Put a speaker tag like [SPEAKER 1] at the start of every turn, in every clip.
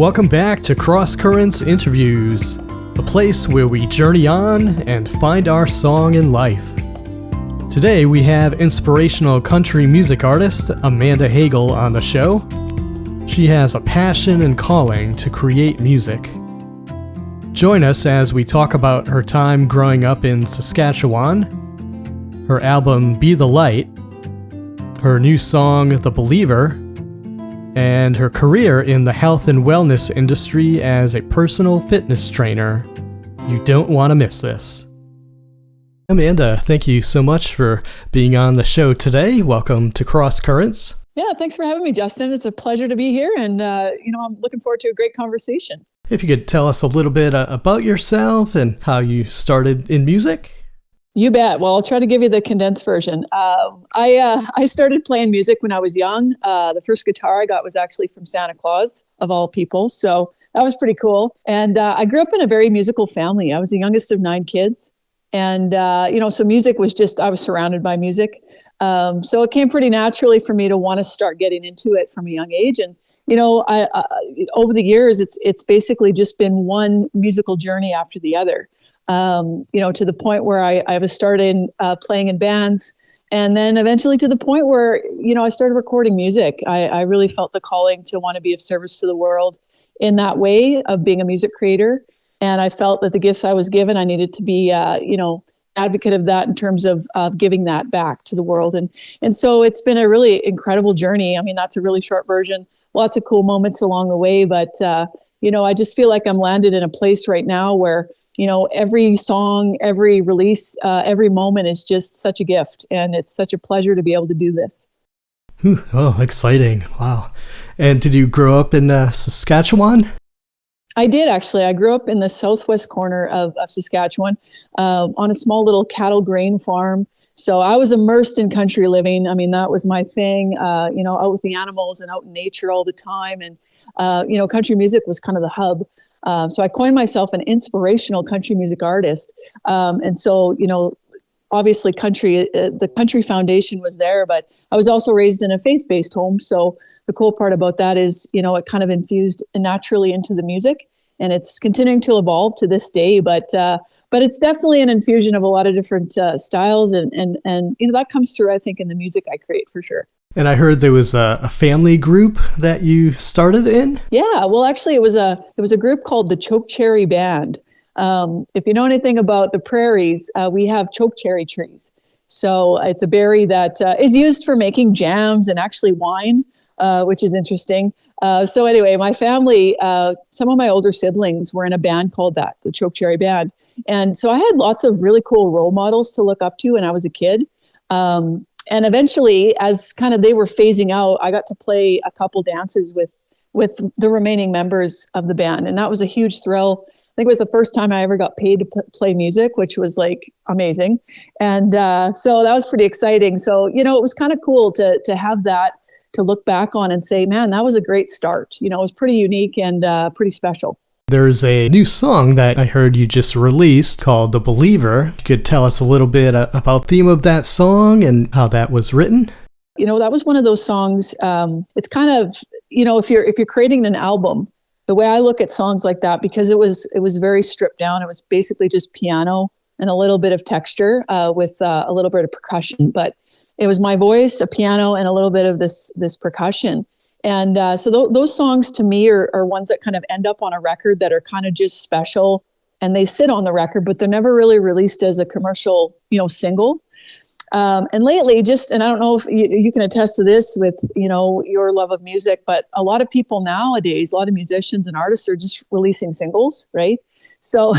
[SPEAKER 1] Welcome back to Cross Currents Interviews, the place where we journey on and find our song in life. Today we have inspirational country music artist Amanda Hagel on the show. She has a passion and calling to create music. Join us as we talk about her time growing up in Saskatchewan, her album Be the Light, her new song The Believer, and her career in the health and wellness industry as a personal fitness trainer. You don't want to miss this. Amanda, thank you so much for being on the show today. Welcome to Cross Currents.
[SPEAKER 2] Yeah, thanks for having me, Justin. It's a pleasure to be here, and I'm looking forward to a great conversation.
[SPEAKER 1] If you could tell us a little bit about yourself and how you started in music.
[SPEAKER 2] You bet. Well, I'll try to give you the condensed version. I started playing music when I was young. The first guitar I got was actually from Santa Claus, of all people. So that was pretty cool. And I grew up in a very musical family. I was the youngest of 9 kids. And, so music was I was surrounded by music. So it came pretty naturally for me to want to start getting into it from a young age. And, I over the years, it's basically just been one musical journey after the other. To the point where I was starting playing in bands, and then eventually to the point where, I started recording music. I really felt the calling to want to be of service to the world in that way of being a music creator. And I felt that the gifts I was given, I needed to be, advocate of that in terms of giving that back to the world. And so it's been a really incredible journey. I mean, that's a really short version, lots of cool moments along the way. But, I just feel like I'm landed in a place right now where, every song, every release, every moment is just such a gift. And it's such a pleasure to be able to do this.
[SPEAKER 1] Oh, exciting. Wow. And did you grow up in Saskatchewan?
[SPEAKER 2] I did, actually. I grew up in the southwest corner of Saskatchewan on a small little cattle grain farm. So I was immersed in country living. I mean, that was my thing, out with the animals and out in nature all the time. And, country music was kind of the hub. So I coined myself an inspirational country music artist. And so, obviously the country foundation was there, but I was also raised in a faith-based home. So the cool part about that is, it kind of infused naturally into the music, and it's continuing to evolve to this day. But it's definitely an infusion of a lot of different styles, and that comes through, I think, in the music I create for sure.
[SPEAKER 1] And I heard there was a family group that you started in?
[SPEAKER 2] Yeah, well, actually, it was a group called the Chokecherry Band. If you know anything about the prairies, we have chokecherry trees. So it's a berry that is used for making jams and actually wine, which is interesting. So anyway, my family, some of my older siblings were in a band called that, the Chokecherry Band. And so I had lots of really cool role models to look up to when I was a kid. And eventually, as kind of they were phasing out, I got to play a couple dances with the remaining members of the band. And that was a huge thrill. I think it was the first time I ever got paid to play music, which was like amazing. And so that was pretty exciting. So, it was kind of cool to have that to look back on and say, man, that was a great start. It was pretty unique and pretty special.
[SPEAKER 1] There's a new song that I heard you just released called The Believer. You could tell us a little bit about the theme of that song and how that was written?
[SPEAKER 2] That was one of those songs. It's kind of, if you're creating an album, the way I look at songs like that, because it was very stripped down. It was basically just piano and a little bit of texture with a little bit of percussion. But it was my voice, a piano, and a little bit of this percussion. And so those songs to me are ones that kind of end up on a record that are kind of just special, and they sit on the record, but they're never really released as a commercial, single. And lately, and I don't know if you can attest to this with, your love of music, but a lot of people nowadays, a lot of musicians and artists are just releasing singles, right? So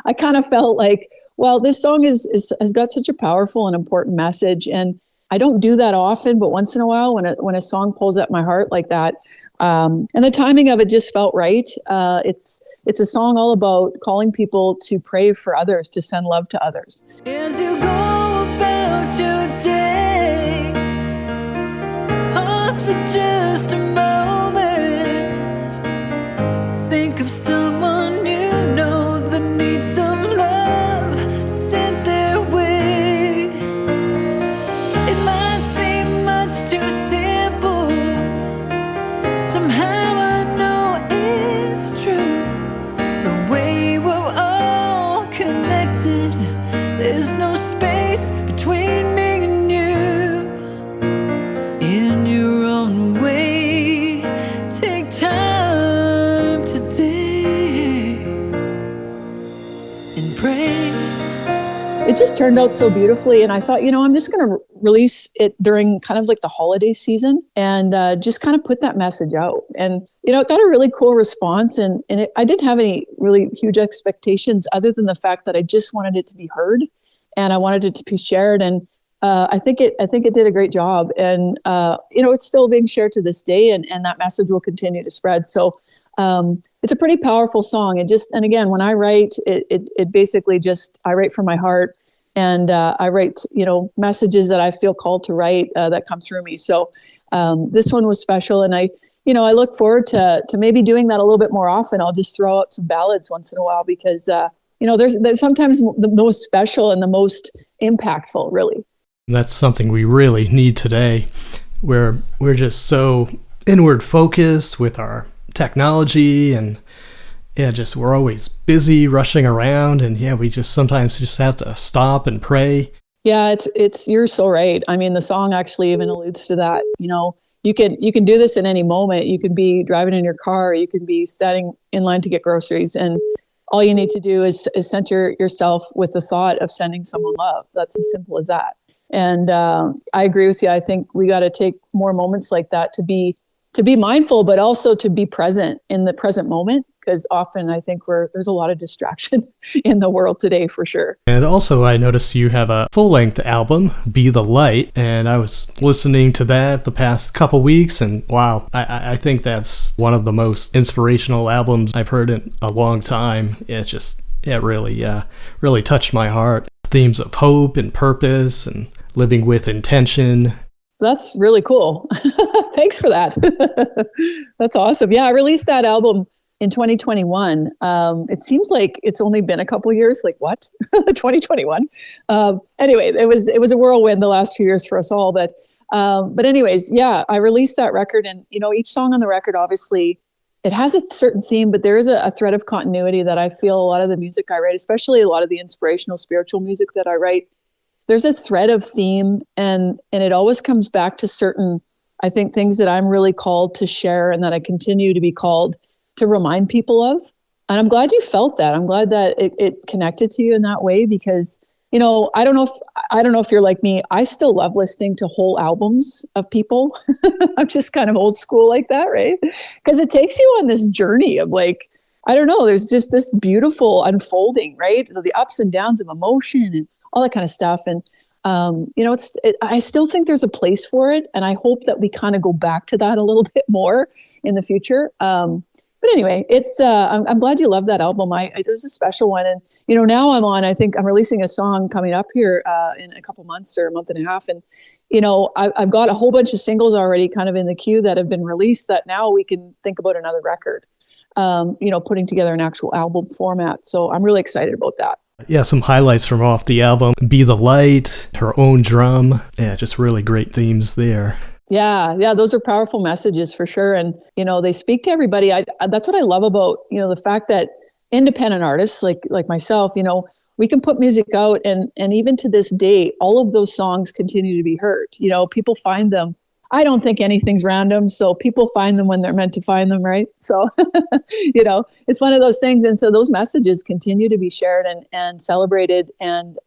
[SPEAKER 2] I kind of felt like, well, this song has got such a powerful and important message, and I don't do that often, but once in a while when a song pulls at my heart like that, and the timing of it just felt right. It's a song all about calling people to pray for others, to send love to others.
[SPEAKER 3] As you go about your day, pause for just a moment, think of someone you know that needs some love sent their way. It might seem much too simple, somehow I know it
[SPEAKER 2] it just turned out so beautifully. And I thought, I'm just going to release it during kind of like the holiday season and just kind of put that message out. And, it got a really cool response. And I didn't have any really huge expectations other than the fact that I just wanted it to be heard and I wanted it to be shared. And I think it did a great job. And, it's still being shared to this day, and that message will continue to spread. So it's a pretty powerful song. And again, when I write, it basically just, I write from my heart, and I write, messages that I feel called to write that come through me. So this one was special. And I look forward to maybe doing that a little bit more often. I'll just throw out some ballads once in a while because, there's sometimes the most special and the most impactful, really.
[SPEAKER 1] That's something we really need today, where we're just so inward focused with our technology, and we're always busy rushing around, and we sometimes just have to stop and pray.
[SPEAKER 2] Yeah, it's you're so right. I mean, the song actually even alludes to that. You can do this in any moment. You can be driving in your car, or you can be standing in line to get groceries, and all you need to do is center yourself with the thought of sending someone love. That's as simple as that. And I agree with you. I think we got to take more moments like that to be mindful, but also to be present in the present moment, because often I think there's a lot of distraction in the world today, for sure.
[SPEAKER 1] And also, I noticed you have a full-length album, Be the Light, and I was listening to that the past couple weeks, and wow, I think that's one of the most inspirational albums I've heard in a long time. It really touched my heart. Themes of hope and purpose and living with intention.
[SPEAKER 2] That's really cool. Thanks for that. That's awesome. Yeah, I released that album in 2021. It seems like it's only been a couple of years. Like what? 2021. Anyway, it was a whirlwind the last few years for us all. But anyways, yeah, I released that record, and each song on the record, obviously, it has a certain theme, but there is a thread of continuity that I feel a lot of the music I write, especially a lot of the inspirational spiritual music that I write, there's a thread of theme, and it always comes back to certain, I think, things that I'm really called to share and that I continue to be called to remind people of. And I'm glad you felt that. I'm glad that it connected to you in that way, because, I don't know if you're like me. I still love listening to whole albums of people. I'm just kind of old school like that, right? Because it takes you on this journey of like, I don't know, there's just this beautiful unfolding, right? The ups and downs of emotion and all that kind of stuff. And, I still think there's a place for it. And I hope that we kind of go back to that a little bit more in the future. But anyway, I'm glad you love that album. It was a special one. And, now I think I'm releasing a song coming up here in a couple months or a month and a half. And, I've got a whole bunch of singles already kind of in the queue that have been released that now we can think about another record, putting together an actual album format. So I'm really excited about that.
[SPEAKER 1] Yeah, some highlights from off the album. Be the Light, Her Own Drum. Yeah, just really great themes there.
[SPEAKER 2] Yeah, those are powerful messages for sure. And, they speak to everybody. That's what I love about, the fact that independent artists like myself, we can put music out, and even to this day, all of those songs continue to be heard. People find them. I don't think anything's random. So people find them when they're meant to find them, right? So, it's one of those things. And so those messages continue to be shared and celebrated and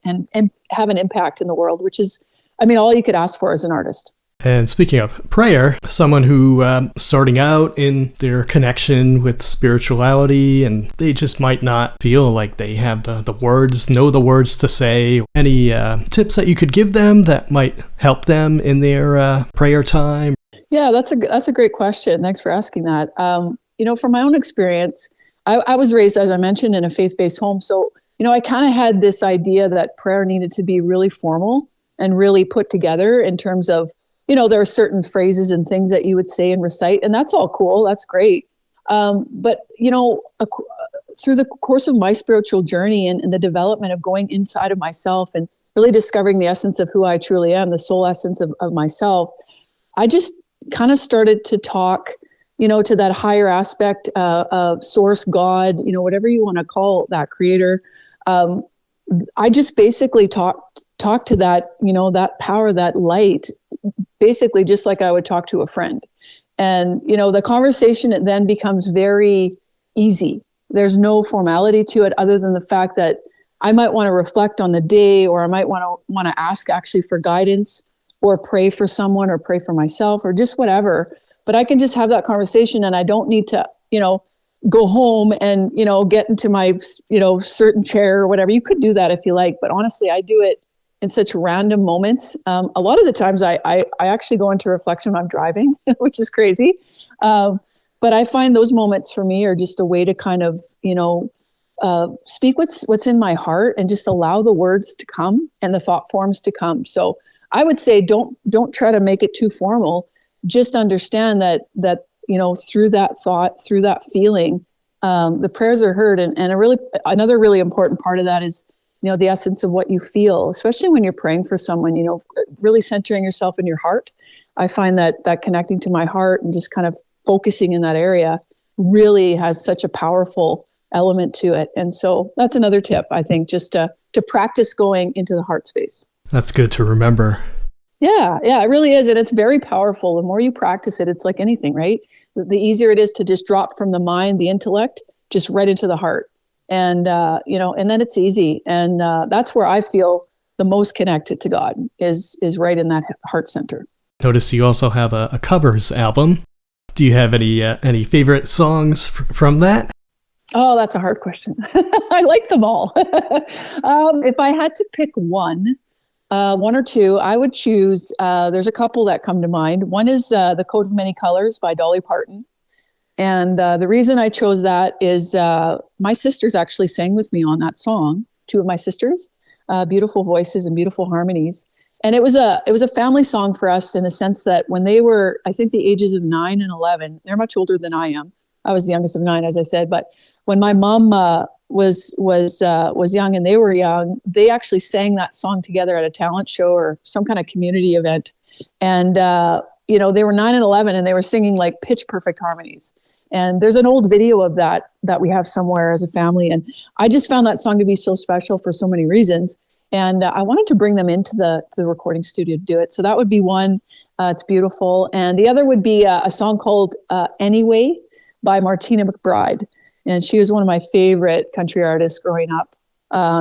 [SPEAKER 2] have an impact in the world, which is, all you could ask for as an artist.
[SPEAKER 1] And speaking of prayer, someone who starting out in their connection with spirituality, and they just might not feel like they have the words, know the words to say. Any tips that you could give them that might help them in their prayer time?
[SPEAKER 2] Yeah, that's a great question. Thanks for asking that. From my own experience, I was raised, as I mentioned, in a faith-based home. So, I kind of had this idea that prayer needed to be really formal and really put together in terms of, there are certain phrases and things that you would say and recite, and that's all cool. That's great. But, through the course of my spiritual journey and the development of going inside of myself and really discovering the essence of who I truly am, the soul essence of myself, I just kind of started to talk, to that higher aspect of source, God, whatever you want to call that, creator. I just basically talk to that, that power, that light, basically just like I would talk to a friend. And, the conversation, it then becomes very easy. There's no formality to it other than the fact that I might want to reflect on the day, or I might want to ask actually for guidance, or pray for someone, or pray for myself, or just whatever. But I can just have that conversation, and I don't need to, go home and, get into my, certain chair or whatever. You could do that if you like, but honestly, I do it in such random moments. A lot of the times I actually go into reflection when I'm driving, which is crazy. But I find those moments for me are just a way to kind of, speak what's in my heart, and just allow the words to come and the thought forms to come. So I would say, don't try to make it too formal. Just understand that, through that thought, through that feeling, the prayers are heard. And another really important part of that is, the essence of what you feel, especially when you're praying for someone, really centering yourself in your heart. I find that connecting to my heart and just kind of focusing in that area really has such a powerful element to it. And so that's another tip, I think, just to practice going into the heart space.
[SPEAKER 1] That's good to remember.
[SPEAKER 2] Yeah, it really is. And it's very powerful. The more you practice it, it's like anything, right? The easier it is to just drop from the mind, the intellect, just right into the heart. And, and then it's easy. And that's where I feel the most connected to God is right in that heart center.
[SPEAKER 1] Notice you also have a covers album. Do you have any favorite songs from that?
[SPEAKER 2] Oh, that's a hard question. I like them all. If I had to pick one or two, I would choose, there's a couple that come to mind. One is The Coat of Many Colors by Dolly Parton. And the reason I chose that is my sisters actually sang with me on that song, two of my sisters, beautiful voices and beautiful harmonies. And it was a family song for us in the sense that when they were, I think, the ages of 9 and 11, they're much older than I am. I was the youngest of 9, as I said. But when my mom was young and they were young, they actually sang that song together at a talent show or some kind of community event. And, they were 9 and 11 and they were singing like pitch perfect harmonies. And there's an old video of that we have somewhere as a family. And I just found that song to be so special for so many reasons. And I wanted to bring them into the recording studio to do it. So that would be one. It's beautiful. And the other would be a song called Anyway by Martina McBride. And she was one of my favorite country artists growing up.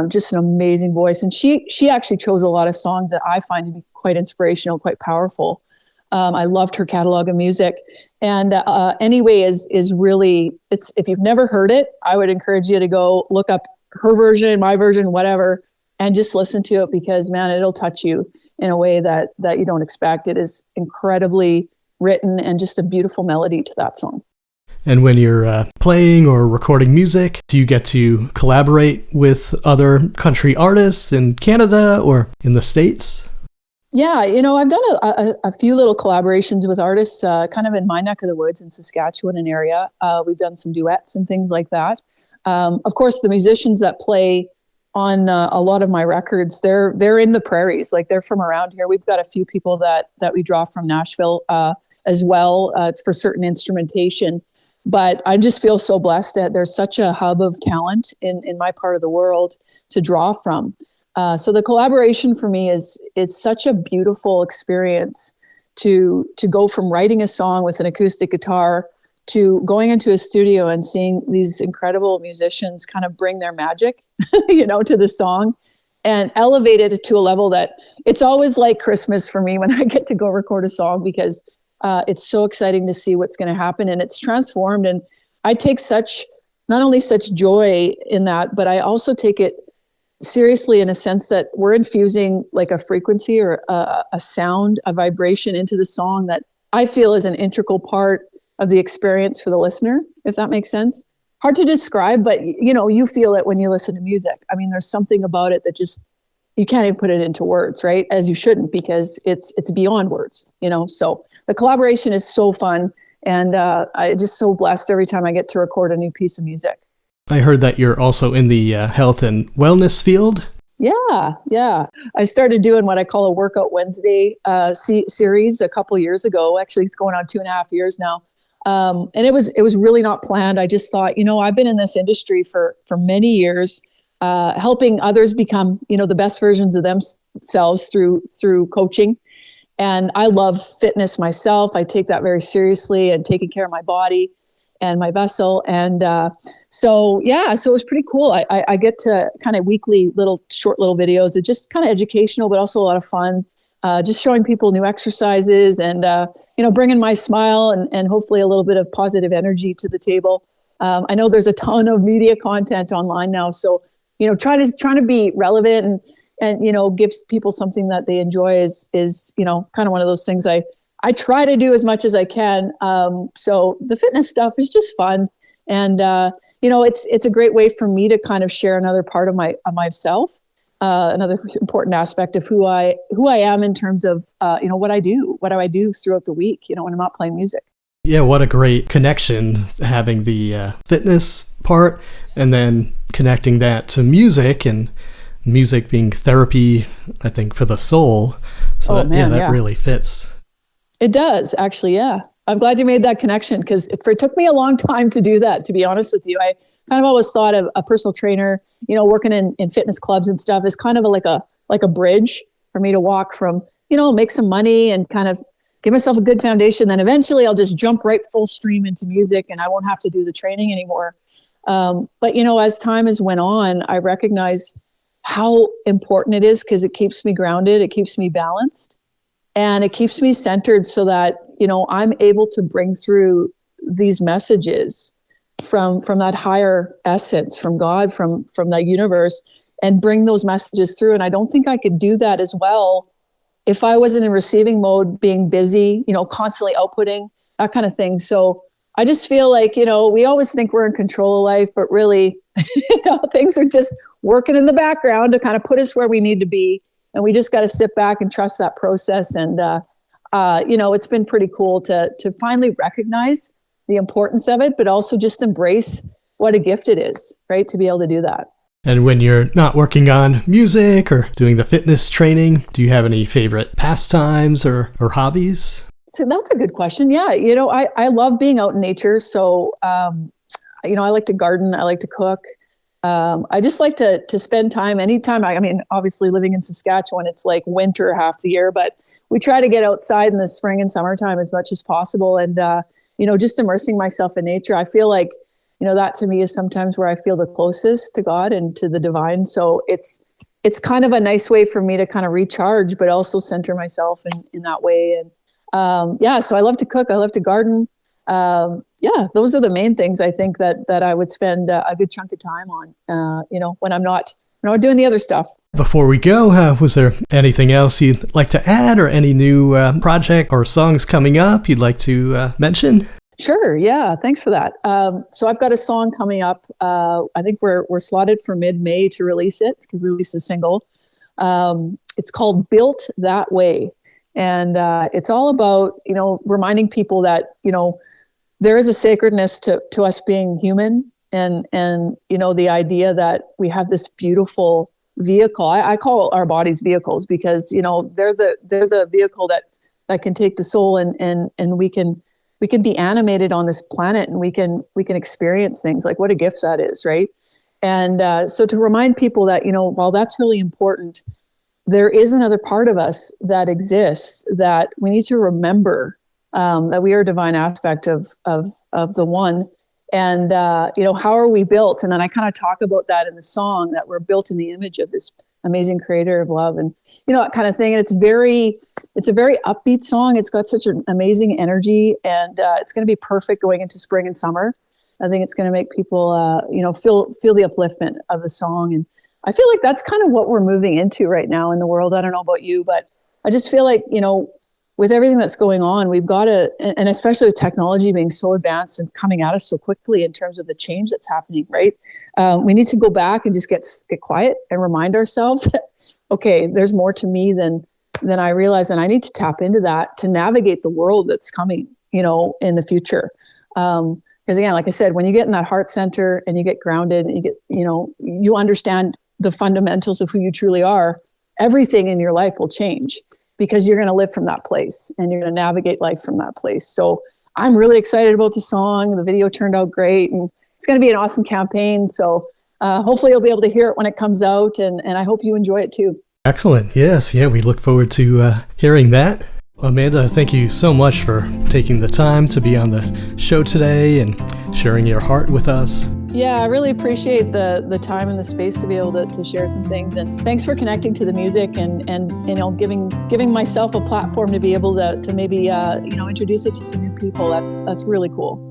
[SPEAKER 2] Just an amazing voice. And she actually chose a lot of songs that I find to be quite inspirational, quite powerful. I loved her catalog of music. And Anyway is really, if you've never heard it, I would encourage you to go look up her version, my version, whatever, and just listen to it because, man, it'll touch you in a way that you don't expect. It is incredibly written and just a beautiful melody to that song.
[SPEAKER 1] And when you're playing or recording music, do you get to collaborate with other country artists in Canada or in the States?
[SPEAKER 2] Yeah, I've done a few little collaborations with artists kind of in my neck of the woods in Saskatchewan and area. We've done some duets and things like that. Of course, the musicians that play on a lot of my records, they're in the prairies, like they're from around here. We've got a few people that we draw from Nashville as well for certain instrumentation. But I just feel so blessed that there's such a hub of talent in my part of the world to draw from. So the collaboration for me it's such a beautiful experience to go from writing a song with an acoustic guitar to going into a studio and seeing these incredible musicians kind of bring their magic, to the song and elevate it to a level that it's always like Christmas for me when I get to go record a song because it's so exciting to see what's going to happen and it's transformed. And I take not only such joy in that, but I also take it seriously in a sense that we're infusing like a frequency or a sound, a vibration into the song that I feel is an integral part of the experience for the listener, if that makes sense. Hard to describe, but you feel it when you listen to music. I mean, there's something about it that just, you can't even put it into words, right? As you shouldn't, because it's beyond words, so the collaboration is so fun. And I'm just so blessed every time I get to record a new piece of music.
[SPEAKER 1] I heard that you're also in the health and wellness field.
[SPEAKER 2] Yeah. I started doing what I call a Workout Wednesday series a couple years ago. Actually, it's going on 2.5 years now. And it was really not planned. I just thought, I've been in this industry for many years, helping others become, the best versions of themselves through coaching. And I love fitness myself. I take that very seriously and taking care of my body. and my vessel. And so it was pretty cool. I get to kind of weekly short little videos. They're just kind of educational, but also a lot of fun. Just showing people new exercises and, bringing my smile and hopefully a little bit of positive energy to the table. I know there's a ton of media content online now. So, trying to be relevant and gives people something that they enjoy is kind of one of those things I try to do as much as I can. So the fitness stuff is just fun. And, it's a great way for me to kind of share another part of myself, another important aspect of who I am in terms of, what do I do throughout the week, when I'm not playing music.
[SPEAKER 1] Yeah, what a great connection, having the fitness part and then connecting that to music, and music being therapy, I think, for the soul. So that really fits.
[SPEAKER 2] It does, actually, yeah. I'm glad you made that connection, because it took me a long time to do that, to be honest with you. I kind of always thought of a personal trainer, working in fitness clubs and stuff is kind of like a bridge for me to walk from, make some money and kind of give myself a good foundation. Then eventually I'll just jump right full stream into music and I won't have to do the training anymore. But, as time has went on, I recognize how important it is, because it keeps me grounded. It keeps me balanced. And it keeps me centered so that, I'm able to bring through these messages from that higher essence, from God, from that universe, and bring those messages through. And I don't think I could do that as well if I was in a receiving mode, being busy, constantly outputting, that kind of thing. So I just feel like, we always think we're in control of life, but really, things are just working in the background to kind of put us where we need to be. And we just got to sit back and trust that process. And, it's been pretty cool to finally recognize the importance of it, but also just embrace what a gift it is, right? To be able to do that.
[SPEAKER 1] And when you're not working on music or doing the fitness training, do you have any favorite pastimes or hobbies?
[SPEAKER 2] So that's a good question. Yeah. I love being out in nature. So, I like to garden. I like to cook. I just like to spend time anytime. I mean, obviously living in Saskatchewan, it's like winter half the year, but we try to get outside in the spring and summertime as much as possible. And, just immersing myself in nature. I feel like, that to me is sometimes where I feel the closest to God and to the divine. So it's kind of a nice way for me to kind of recharge, but also center myself in that way. And so I love to cook. I love to garden. Those are the main things I think that I would spend a good chunk of time on, when I'm not doing the other stuff.
[SPEAKER 1] Before we go, was there anything else you'd like to add, or any new project or songs coming up you'd like to mention?
[SPEAKER 2] Sure. Yeah. Thanks for that. So I've got a song coming up. I think we're slotted for mid-May to release a single. It's called Built That Way. And it's all about, reminding people that, there is a sacredness to us being human, and the idea that we have this beautiful vehicle. I call our bodies vehicles because, they're the vehicle that can take the soul and we can be animated on this planet, and we can experience things. Like, what a gift that is, right? And so to remind people that, while that's really important, there is another part of us that exists that we need to remember, that we are a divine aspect of the one. And, how are we built? And then I kind of talk about that in the song, that we're built in the image of this amazing creator of love, and, that kind of thing. And it's a very upbeat song. It's got such an amazing energy, and it's going to be perfect going into spring and summer. I think it's going to make people, feel the upliftment of the song. And I feel like that's kind of what we're moving into right now in the world. I don't know about you, but I just feel like, with everything that's going on, we've got to, and especially with technology being so advanced and coming at us so quickly in terms of the change that's happening, right? We need to go back and just get quiet and remind ourselves that, okay, there's more to me than I realize, and I need to tap into that to navigate the world that's coming, in the future. Because again, like I said, when you get in that heart center and you get grounded and you get, you understand the fundamentals of who you truly are, everything in your life will change, because you're going to live from that place and you're going to navigate life from that place. So I'm really excited about the song. The video turned out great, and it's going to be an awesome campaign. So hopefully you'll be able to hear it when it comes out, and I hope you enjoy it too.
[SPEAKER 1] Excellent. Yes. Yeah. We look forward to hearing that. Amanda, thank you so much for taking the time to be on the show today and sharing your heart with us.
[SPEAKER 2] Yeah, I really appreciate the time and the space to be able to share some things. And thanks for connecting to the music and giving myself a platform to be able to maybe introduce it to some new people. That's really cool.